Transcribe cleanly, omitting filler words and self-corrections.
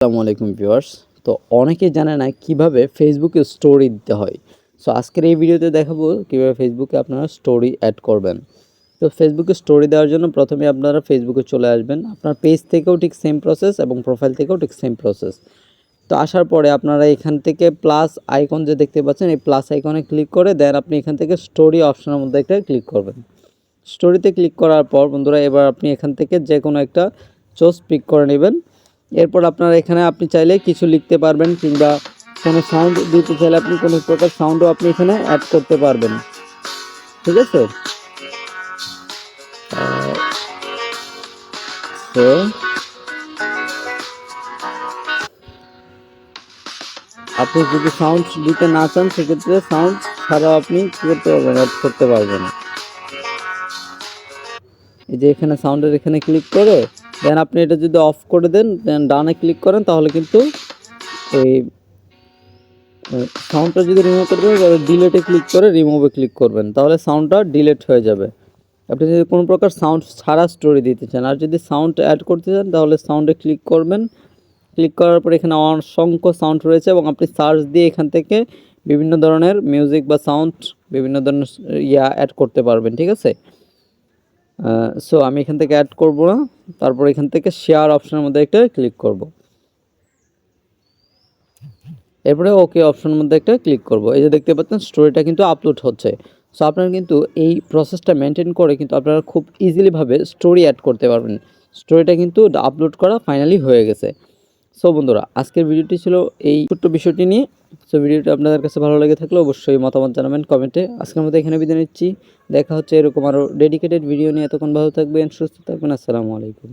আসসালামু আলাইকুম ভিউয়ার্স। তো অনেকেই জানে না কিভাবে ফেসবুকে স্টোরি দিতে হয়। সো আজকের এই ভিডিওতে দেখাবো কিভাবে ফেসবুকে আপনারা স্টোরি অ্যাড করবেন। তো ফেসবুকে স্টোরি দেওয়ার জন্য প্রথমে আপনারা ফেসবুকে চলে আসবেন। আপনার পেজ থেকেও ঠিক সেম প্রসেস এবং প্রোফাইল থেকেও ঠিক সেম প্রসেস। তো আসার পরে আপনারা এখান থেকে প্লাস আইকন যে দেখতে পাচ্ছেন, এই প্লাস আইকনে ক্লিক করে দেন আপনি এখান থেকে স্টোরি অপশনের মধ্যে একটা ক্লিক করবেন। স্টোরিতে ক্লিক করার পর বন্ধুরা এবার আপনি এখান থেকে যে কোনো একটা চয়েস পিক করে নেবেন। এরপর আপনারা এখানে আপনি চাইলে কিছু লিখতে পারবেন কিংবা কোনো সাউন্ড দিতে চাইলে আপনি কোনো প্রকার সাউন্ডও আপনি এখানে অ্যাড করতে পারবেন। ঠিক আছে? তো আপনি যদি সাউন্ড দিতে না চান সেক্ষেত্রে সাউন্ড ছাড়াও আপনি কী করতে পারবেন, অ্যাড করতে পারবেন। এই যে এখানে সাউন্ডের এখানে ক্লিক করে দেন আপনি এটা যদি অফ করে দেন দেন ডানে ক্লিক করেন তাহলে কিন্তু এই সাউন্ডটা যদি রিমুভ করতে হয় তাহলে ডিলেটে ক্লিক করে রিমুভে ক্লিক করবেন, তাহলে সাউন্ডটা ডিলেট হয়ে যাবে। আপনি যদি কোনো প্রকার সাউন্ড ছাড়া স্টোরি দিতে চান আর যদি সাউন্ড অ্যাড করতে চান তাহলে সাউন্ডে ক্লিক করবেন। ক্লিক করার পর এখানে অসংখ্য সাউন্ড রয়েছে এবং আপনি সার্চ দিয়ে এখান থেকে বিভিন্ন ধরনের মিউজিক বা সাউন্ড বিভিন্ন ধরনের অ্যাড করতে পারবেন। ঠিক আছে? সো আমি এখান থেকে অ্যাড করব না, তারপর এখান থেকে শেয়ার অপশনের মধ্যে একটা ক্লিক করব। এরপরে ওকে অপশনের মধ্যে একটা ক্লিক করব। এই যে দেখতে পাচ্ছেন স্টোরিটা কিন্তু আপলোড হচ্ছে। সো আপনারা কিন্তু এই প্রসেসটা মেনটেন করে কিন্তু আপনারা খুব ইজিলিভাবে স্টোরি অ্যাড করতে পারবেন। স্টোরিটা কিন্তু আপলোড করা ফাইনালি হয়ে গেছে। সো বন্ধুরা আজকের ভিডিওটি ছিল এই ছোট্ট বিষয়টি নিয়ে। সো ভিডিওটি আপনাদের কাছে ভালো লেগে থাকলে অবশ্যই মতামত জানাবেন কমেন্টে। আজকের মতো এখানে বিদায় নিচ্ছি। দেখা হচ্ছে এরকম আরও ডেডিকেটেড ভিডিও নিয়ে। এতক্ষণ ভালো থাকবেন, সুস্থ থাকবেন। আসসালামু আলাইকুম।